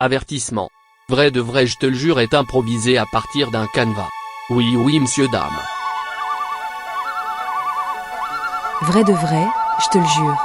Avertissement. Vrai de vrai, je te le jure, est improvisé à partir d'un canevas. Oui, monsieur, dame. Vrai de vrai, je te le jure.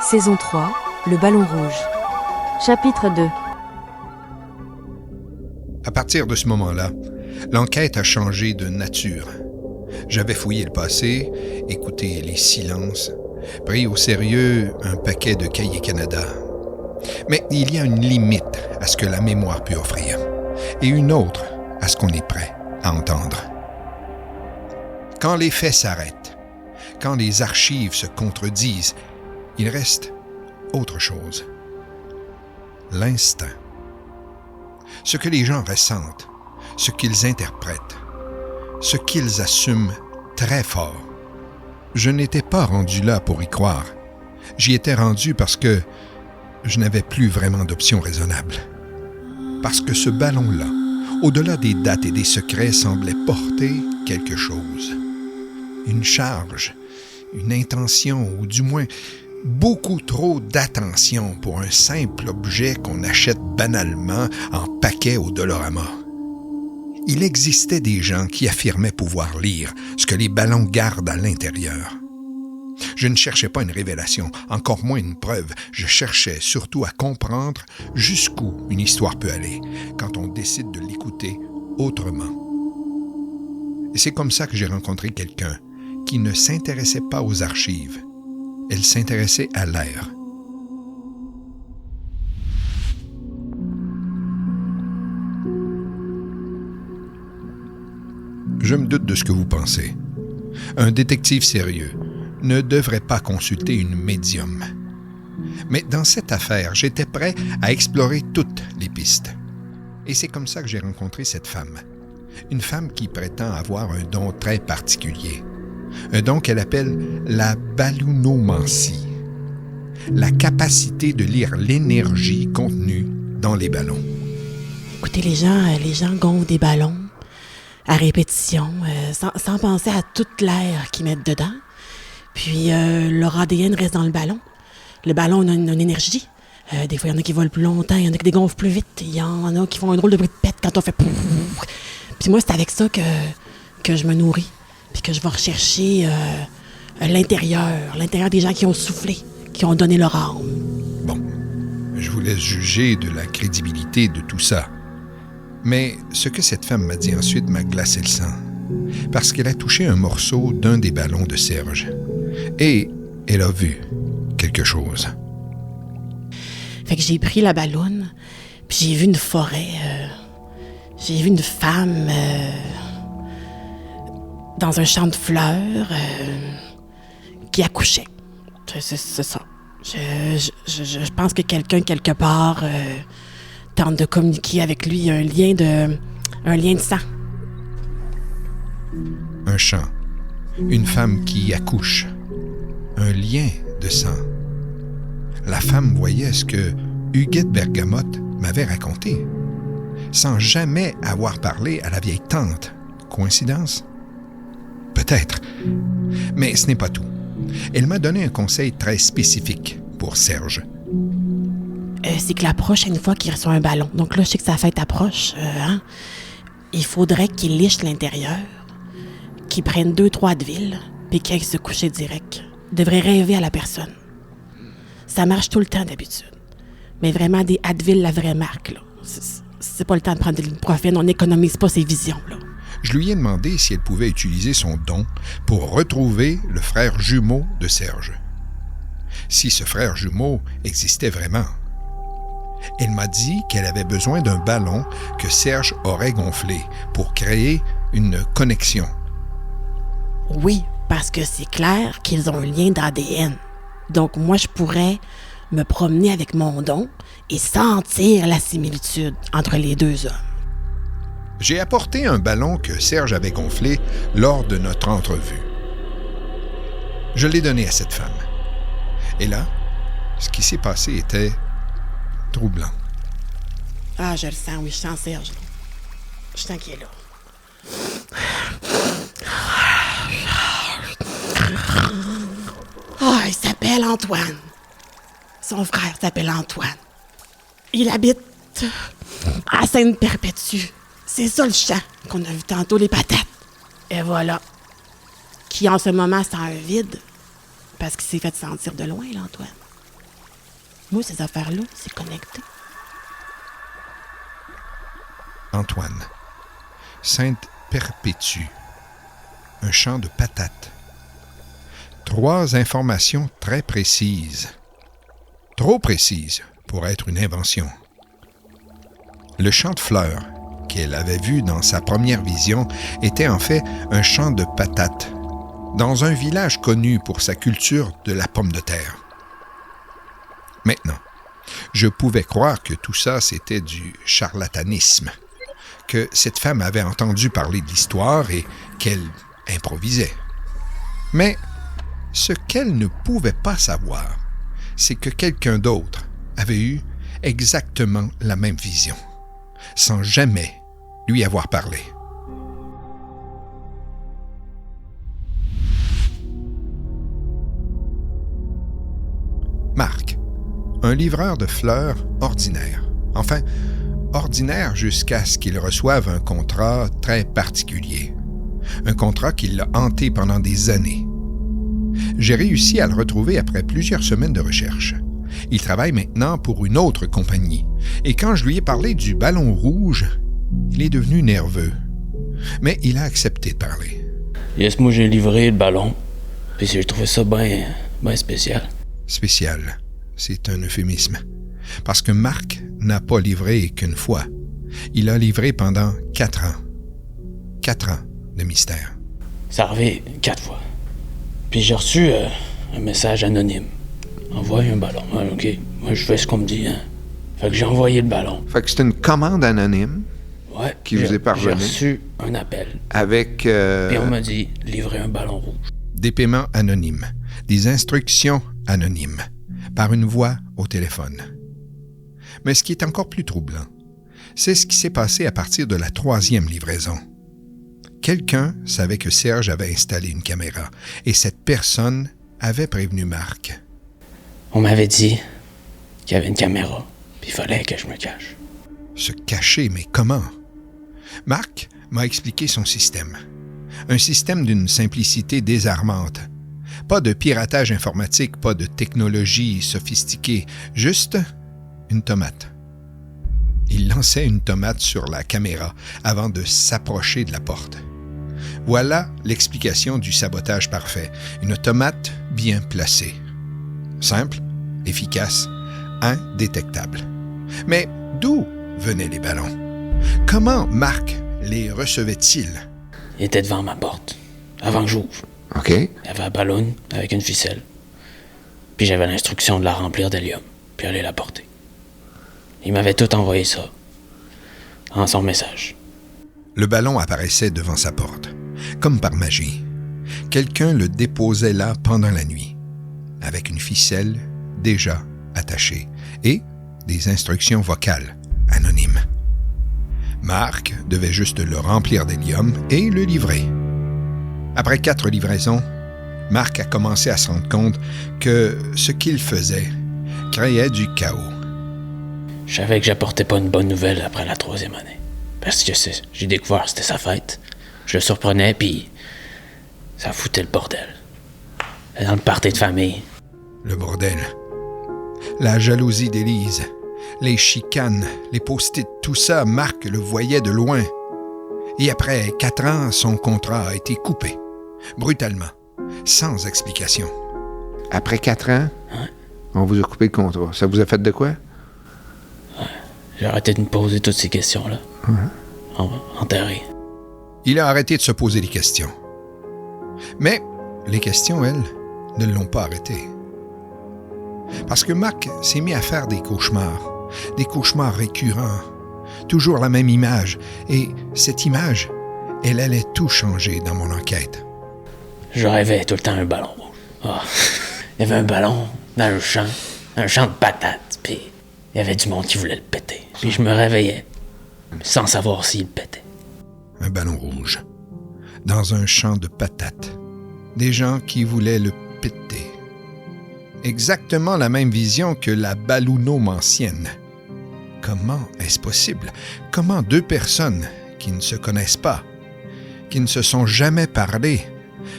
Saison 3, le ballon rouge. Chapitre 2. À partir de ce moment-là, l'enquête a changé de nature. J'avais fouillé le passé, écouté les silences, pris au sérieux un paquet de Cahiers Canada. Mais il y a une limite à ce que la mémoire peut offrir, et une autre à ce qu'on est prêt à entendre. Quand les faits s'arrêtent, quand les archives se contredisent, il reste autre chose. L'instinct. Ce que les gens ressentent, ce qu'ils interprètent, ce qu'ils assument très fort. Je n'étais pas rendu là pour y croire. J'y étais rendu parce que je n'avais plus vraiment d'options raisonnables. Parce que ce ballon-là, au-delà des dates et des secrets, semblait porter quelque chose. Une charge, une intention, ou du moins beaucoup trop d'attention pour un simple objet qu'on achète banalement en paquet au Dollarama. Il existait des gens qui affirmaient pouvoir lire ce que les ballons gardent à l'intérieur. Je ne cherchais pas une révélation, encore moins une preuve. Je cherchais surtout à comprendre jusqu'où une histoire peut aller quand on décide de l'écouter autrement. Et c'est comme ça que j'ai rencontré quelqu'un qui ne s'intéressait pas aux archives. Elle s'intéressait à l'air. Je me doute de ce que vous pensez. Un détective sérieux ne devrait pas consulter une médium. Mais dans cette affaire, j'étais prêt à explorer toutes les pistes. Et c'est comme ça que j'ai rencontré cette femme. Une femme qui prétend avoir un don très particulier. Un don qu'elle appelle la balloonomancie. La capacité de lire l'énergie contenue dans les ballons. Écoutez, les gens gonflent des ballons à répétition, sans penser à toute l'air qu'ils mettent dedans. Puis leur ADN reste dans le ballon. Le ballon a une énergie. Des fois, il y en a qui volent plus longtemps, il y en a qui dégonflent plus vite, il y en a qui font un drôle de bruit de pète quand on fait pouf. Puis moi, c'est avec ça que je me nourris. Puis que je vais rechercher l'intérieur des gens qui ont soufflé, qui ont donné leur âme. Bon, je vous laisse juger de la crédibilité de tout ça. Mais ce que cette femme m'a dit ensuite m'a glacé le sang. Parce qu'elle a touché un morceau d'un des ballons de Serge. Et elle a vu quelque chose. Fait que j'ai pris la balloune, puis j'ai vu une forêt. J'ai vu une femme dans un champ de fleurs qui accouchait. C'est ça. Je pense que quelqu'un, quelque part, tente de communiquer avec lui un lien de sang. Un chant. Une femme qui accouche. Un lien de sang. La femme voyait ce que Huguette Bergamote m'avait raconté, sans jamais avoir parlé à la vieille tante. Coïncidence? Peut-être. Mais ce n'est pas tout. Elle m'a donné un conseil très spécifique pour Serge. C'est que la prochaine fois qu'il reçoit un ballon, donc là, je sais que sa fête approche, il faudrait qu'il liche l'intérieur, qu'il prenne 2-3 Advil, puis qu'il aille se coucher direct. Il devrait rêver à la personne. Ça marche tout le temps d'habitude. Mais vraiment des Advil, la vraie marque, là. C'est pas le temps de prendre de l'ibuprofène, on n'économise pas ses visions, là. Je lui ai demandé si elle pouvait utiliser son don pour retrouver le frère jumeau de Serge. Si ce frère jumeau existait vraiment. Elle m'a dit qu'elle avait besoin d'un ballon que Serge aurait gonflé pour créer une connexion. Oui, parce que c'est clair qu'ils ont un lien d'ADN. Donc moi, je pourrais me promener avec mon don et sentir la similitude entre les deux hommes. J'ai apporté un ballon que Serge avait gonflé lors de notre entrevue. Je l'ai donné à cette femme. Et là, ce qui s'est passé était troublant. Ah, je le sens, oui, je sens Serge. Je sens qu'il est là. Ah, il s'appelle Antoine. Son frère s'appelle Antoine. Il habite patates. À Sainte-Perpétue. C'est ça le champ qu'on a vu tantôt, les patates. Et voilà. Qui en ce moment sent un vide. Parce qu'il s'est fait sentir de loin, l'Antoine. Moi, ces affaires-là, c'est connecté. Antoine. Sainte-Perpétue. Un champ de patates. 3 informations très précises. Trop précises pour être une invention. Le champ de fleurs qu'elle avait vu dans sa première vision était en fait un champ de patates, dans un village connu pour sa culture de la pomme de terre. Maintenant, je pouvais croire que tout ça, c'était du charlatanisme, que cette femme avait entendu parler de l'histoire et qu'elle improvisait. Mais ce qu'elle ne pouvait pas savoir, c'est que quelqu'un d'autre avait eu exactement la même vision, sans jamais lui avoir parlé. Marc, un livreur de fleurs ordinaire. Enfin, ordinaire jusqu'à ce qu'il reçoive un contrat très particulier. Un contrat qui l'a hanté pendant des années. J'ai réussi à le retrouver après plusieurs semaines de recherche. Il travaille maintenant pour une autre compagnie. Et quand je lui ai parlé du ballon rouge, il est devenu nerveux. Mais il a accepté de parler. Yes, moi j'ai livré le ballon. Puis j'ai trouvé ça bien spécial. Spécial, c'est un euphémisme. Parce que Marc n'a pas livré qu'une fois. Il a livré pendant 4 ans. 4 ans de mystère. Ça arrivé 4 fois. Puis j'ai reçu un message anonyme. Envoie un ballon. Ah, OK. Moi, je fais ce qu'on me dit, hein. Fait que j'ai envoyé le ballon. Fait que c'est une commande anonyme Ouais. qui vous est parvenue. J'ai reçu un appel. Avec... Puis on m'a dit, livrer un ballon rouge. Des paiements anonymes. Des instructions anonymes. Par une voix au téléphone. Mais ce qui est encore plus troublant, c'est ce qui s'est passé à partir de la 3e livraison. Quelqu'un savait que Serge avait installé une caméra et cette personne avait prévenu Marc. On m'avait dit qu'il y avait une caméra, puis il fallait que je me cache. Se cacher, mais comment? Marc m'a expliqué son système. Un système d'une simplicité désarmante. Pas de piratage informatique, pas de technologie sophistiquée, juste une tomate. Il lançait une tomate sur la caméra avant de s'approcher de la porte. Voilà l'explication du sabotage parfait. Une tomate bien placée. Simple, efficace, indétectable. Mais d'où venaient les ballons? Comment Marc les recevait-il? Il était devant ma porte, avant que j'ouvre. OK. Il y avait un ballon avec une ficelle. Puis j'avais l'instruction de la remplir d'hélium, puis aller la porter. Il m'avait tout envoyé ça, en son message. Le ballon apparaissait devant sa porte, comme par magie. Quelqu'un le déposait là pendant la nuit, avec une ficelle déjà attachée et des instructions vocales anonymes. Marc devait juste le remplir d'hélium et le livrer. Après 4 livraisons, Marc a commencé à se rendre compte que ce qu'il faisait créait du chaos. Je savais que j'apportais pas une bonne nouvelle après la 3e année. Parce que j'ai découvert que c'était sa fête. Je le surprenais, puis ça foutait le bordel. Dans le party de famille. Le bordel. La jalousie d'Élise. Les chicanes, les post-it, tout ça, Marc le voyait de loin. Et après 4 ans, son contrat a été coupé. Brutalement. Sans explication. Après 4 ans, Ouais. on vous a coupé le contrat. Ça vous a fait de quoi? J'ai arrêté de me poser toutes ces questions-là. Enterré. Il a arrêté de se poser des questions. Mais les questions, elles, ne l'ont pas arrêté. Parce que Marc s'est mis à faire des cauchemars récurrents, toujours la même image, et cette image, elle allait tout changer dans mon enquête. Je rêvais tout le temps un ballon rouge. Ah. Il y avait un ballon dans un champ de patates, puis il y avait du monde qui voulait le péter. Puis je me réveillais, sans savoir s'il le pétait. Un ballon rouge, dans un champ de patates, des gens qui voulaient le péter. Exactement la même vision que la ballonome ancienne. comment est-ce possible? Comment deux personnes qui ne se connaissent pas, qui ne se sont jamais parlé,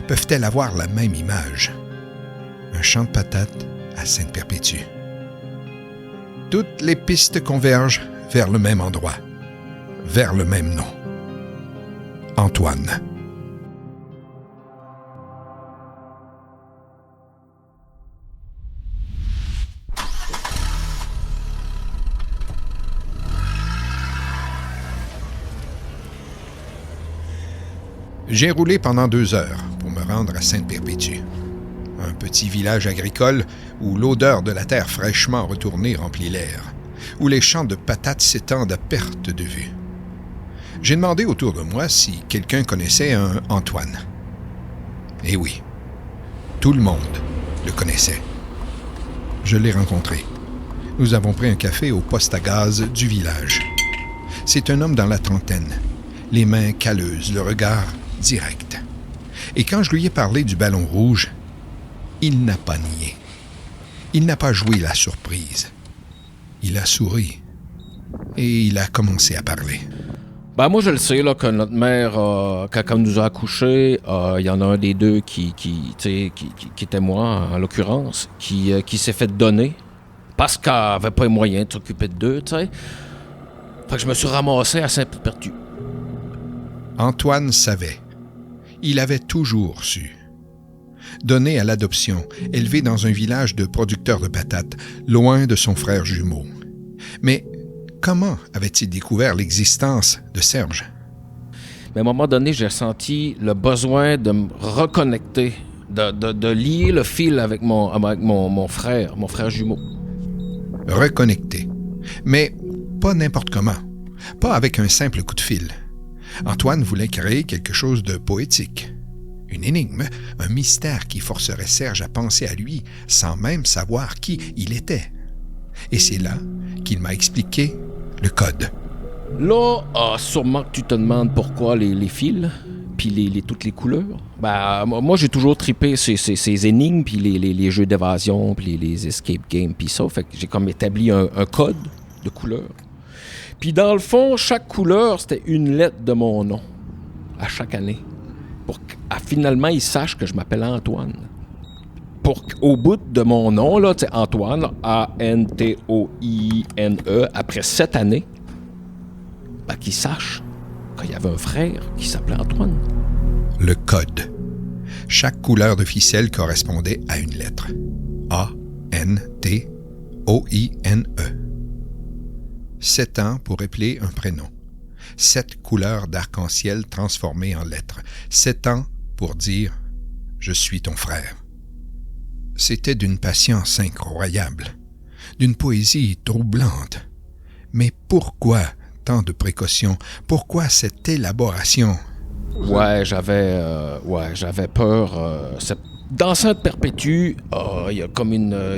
peuvent-elles avoir la même image? Un champ de patates à Sainte-Perpétue. Toutes les pistes convergent vers le même endroit, vers le même nom. Antoine. J'ai roulé pendant 2 heures pour me rendre à Sainte-Perpétue, un petit village agricole où l'odeur de la terre fraîchement retournée remplit l'air, où les champs de patates s'étendent à perte de vue. J'ai demandé autour de moi si quelqu'un connaissait un Antoine. Et oui, tout le monde le connaissait. Je l'ai rencontré. Nous avons pris un café au poste à gaz du village. C'est un homme dans la trentaine, les mains calleuses, le regard direct. Et quand je lui ai parlé du ballon rouge, il n'a pas nié. Il n'a pas joué la surprise. Il a souri et il a commencé à parler. Ben moi, je le sais, là, que notre mère, quand elle nous a accouchés, il y en a un des deux qui était moi, en l'occurrence, qui s'est fait donner parce qu'elle n'avait pas les moyens de s'occuper de deux, tu sais. Fait que je me suis ramassé à Sainte-Perpétue. Antoine savait. Il avait toujours su. Donné à l'adoption, élevé dans un village de producteurs de patates, loin de son frère jumeau. Mais comment avait-il découvert l'existence de Serge? Mais à un moment donné, j'ai senti le besoin de me reconnecter, de lier le fil avec mon frère jumeau. Reconnecter. Mais pas n'importe comment. Pas avec un simple coup de fil. Antoine voulait créer quelque chose de poétique. Une énigme, un mystère qui forcerait Serge à penser à lui sans même savoir qui il était. Et c'est là qu'il m'a expliqué le code. Là, sûrement que tu te demandes pourquoi les fils, puis toutes les couleurs. Ben, moi, j'ai toujours trippé ces énigmes, puis les jeux d'évasion, puis les escape games, puis ça. Fait que j'ai comme établi un code de couleurs. Puis dans le fond, chaque couleur, c'était une lettre de mon nom, à chaque année. Pour qu'à finalement, ils sachent que je m'appelle Antoine. Pour qu'au bout de mon nom, là, tu sais, Antoine, A-N-T-O-I-N-E, après 7 années, ben, qu'ils sachent qu'il y avait un frère qui s'appelait Antoine. Le code. Chaque couleur de ficelle correspondait à une lettre. A-N-T-O-I-N-E. 7 ans pour épeler un prénom. 7 couleurs d'arc-en-ciel transformées en lettres. 7 ans pour dire « Je suis ton frère ». C'était d'une patience incroyable, d'une poésie troublante. Mais pourquoi tant de précautions? Pourquoi cette élaboration? Ouais, j'avais peur. Dans Sainte-Perpétue, il y a comme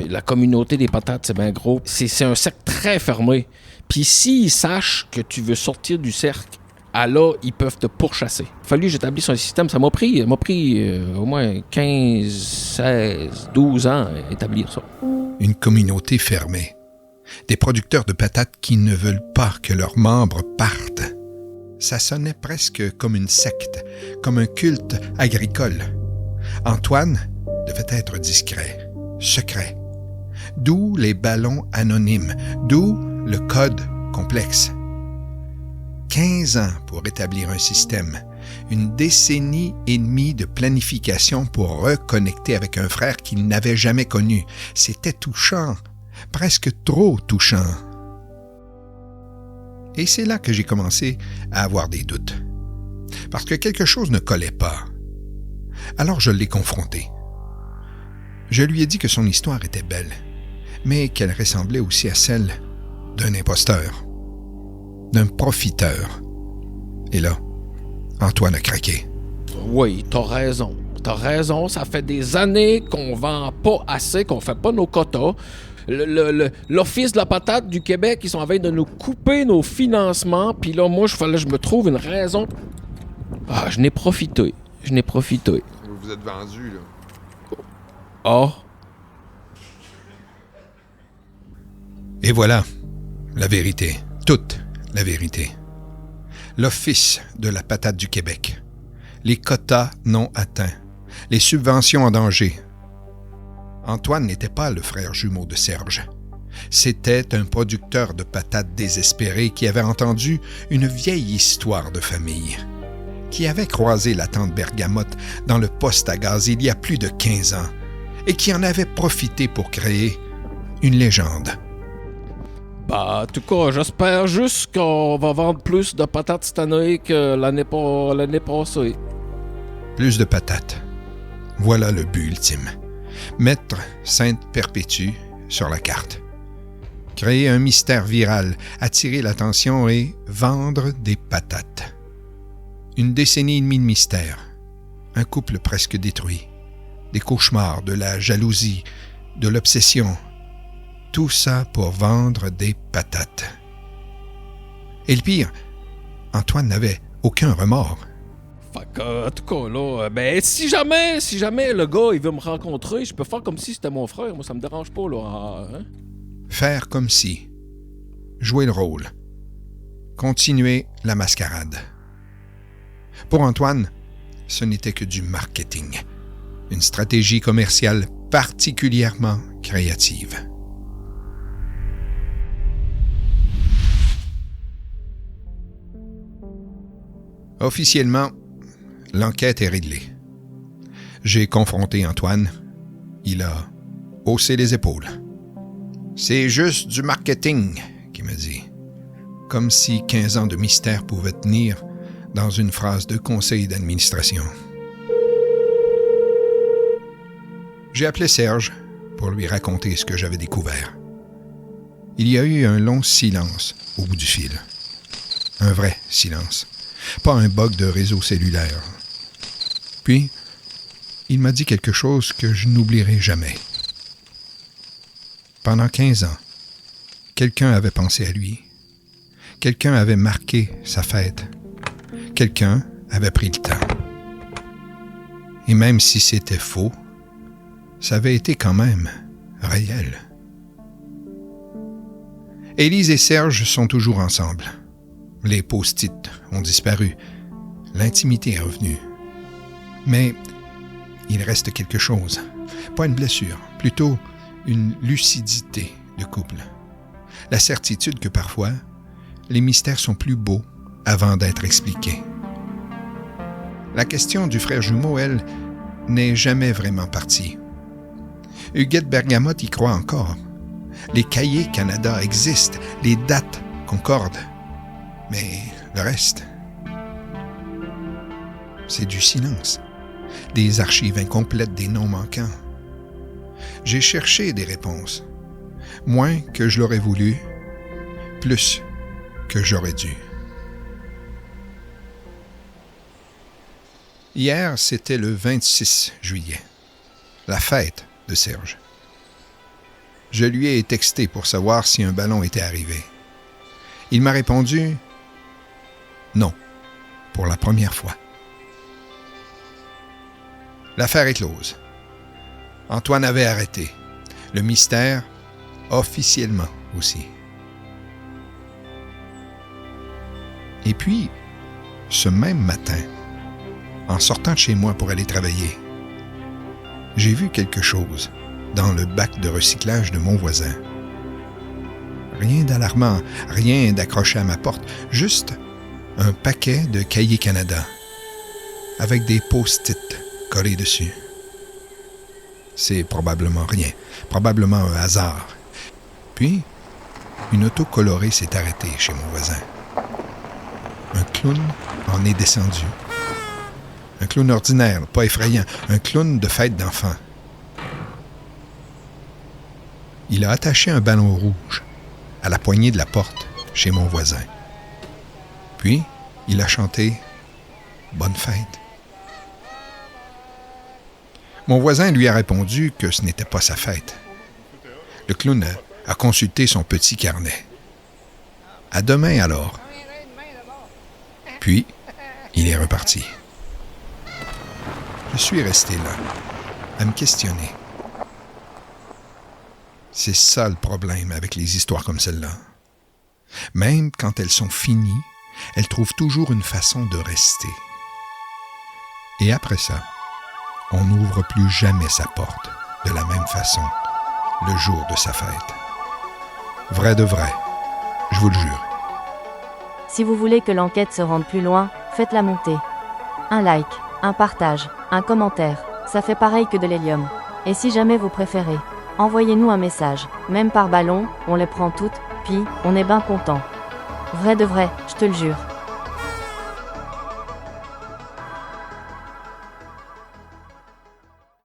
la communauté des patates, c'est bien gros. C'est un cercle très fermé. Puis s'ils sachent que tu veux sortir du cercle, alors ils peuvent te pourchasser. Il a fallu que j'établisse un système. Ça m'a pris au moins 15, 16, 12 ans à établir ça. Une communauté fermée. Des producteurs de patates qui ne veulent pas que leurs membres partent. Ça sonnait presque comme une secte, comme un culte agricole. Antoine devait être discret, secret. D'où les ballons anonymes, d'où le code complexe. 15 ans pour établir un système, une décennie et demie de planification pour reconnecter avec un frère qu'il n'avait jamais connu. C'était touchant, presque trop touchant. Et c'est là que j'ai commencé à avoir des doutes. Parce que quelque chose ne collait pas. Alors je l'ai confronté. Je lui ai dit que son histoire était belle, mais qu'elle ressemblait aussi à celle d'un imposteur, d'un profiteur. Et là, Antoine a craqué. Oui, t'as raison. T'as raison, ça fait des années qu'on vend pas assez, qu'on fait pas nos quotas. L'Office de la patate du Québec, ils sont en train de nous couper nos financements, puis là, moi, je me trouve une raison. Ah, je n'ai profité. Vous vous êtes vendu, là. Ah. Et voilà, La vérité, toute la vérité. L'Office de la patate du Québec. Les quotas non atteints. Les subventions en danger. Antoine n'était pas le frère jumeau de Serge. C'était un producteur de patates désespéré qui avait entendu une vieille histoire de famille, qui avait croisé la tante Bergamote dans le poste à gaz il y a plus de 15 ans et qui en avait profité pour créer une légende. Bah, en tout cas, j'espère juste qu'on va vendre plus de patates cette année que l'année passée. Plus de patates. Voilà le but ultime. Mettre Sainte-Perpétue sur la carte. Créer un mystère viral, attirer l'attention et vendre des patates. Une décennie et demie de mystère. Un couple presque détruit. Des cauchemars, de la jalousie, de l'obsession. Tout ça pour vendre des patates. Et le pire, Antoine n'avait aucun remords. Fait que, en tout cas, là, ben, si jamais le gars, il veut me rencontrer, je peux faire comme si c'était mon frère. Moi, ça me dérange pas, là. Hein? Faire comme si. Jouer le rôle. Continuer la mascarade. Pour Antoine, ce n'était que du marketing. Une stratégie commerciale particulièrement créative. Officiellement, l'enquête est réglée. J'ai confronté Antoine. Il a haussé les épaules. C'est juste du marketing, qu'il m'a dit. Comme si 15 ans de mystère pouvaient tenir dans une phrase de conseil d'administration. J'ai appelé Serge pour lui raconter ce que j'avais découvert. Il y a eu un long silence au bout du fil. Un vrai silence. Pas un bug de réseau cellulaire. Puis, il m'a dit quelque chose que je n'oublierai jamais. Pendant 15 ans, quelqu'un avait pensé à lui. Quelqu'un avait marqué sa fête. Quelqu'un avait pris le temps. Et même si c'était faux, ça avait été quand même réel. Élise et Serge sont toujours ensemble. Les post-it ont disparu. L'intimité est revenue. Mais il reste quelque chose. Pas une blessure, plutôt une lucidité de couple. La certitude que parfois, les mystères sont plus beaux avant d'être expliqués. La question du frère jumeau, elle, n'est jamais vraiment partie. Huguette Bergamote y croit encore. Les cahiers Canada existent, les dates concordent. Mais le reste, c'est du silence, des archives incomplètes, des noms manquants. J'ai cherché des réponses, moins que je l'aurais voulu, plus que j'aurais dû. Hier, c'était le 26 juillet, la fête de Serge. Je lui ai texté pour savoir si un ballon était arrivé. Il m'a répondu « Non, pour la première fois. » L'affaire est close. Antoine avait arrêté. Le mystère, officiellement aussi. Et puis, ce même matin, en sortant de chez moi pour aller travailler, j'ai vu quelque chose dans le bac de recyclage de mon voisin. Rien d'alarmant, rien d'accroché à ma porte, juste un paquet de cahiers Canada avec des post-it collés dessus. C'est probablement rien, probablement un hasard. Puis, une auto colorée s'est arrêtée chez mon voisin. Un clown en est descendu. Un clown ordinaire, pas effrayant, un clown de fête d'enfants. Il a attaché un ballon rouge à la poignée de la porte chez mon voisin. Puis, il a chanté « Bonne fête ». Mon voisin lui a répondu que ce n'était pas sa fête. Le clown a consulté son petit carnet. « À demain alors ». Puis, il est reparti. Je suis resté là, à me questionner. C'est ça le problème avec les histoires comme celle-là. Même quand elles sont finies, elles trouvent toujours une façon de rester. Et après ça, on n'ouvre plus jamais sa porte de la même façon le jour de sa fête. Vrai de vrai, je vous le jure. Si vous voulez que l'enquête se rende plus loin, faites-la monter. Un like, un partage, un commentaire, ça fait pareil que de l'hélium. Et si jamais vous préférez, envoyez-nous un message, même par ballon, on les prend toutes, puis on est ben content. Vrai de vrai, je te le jure.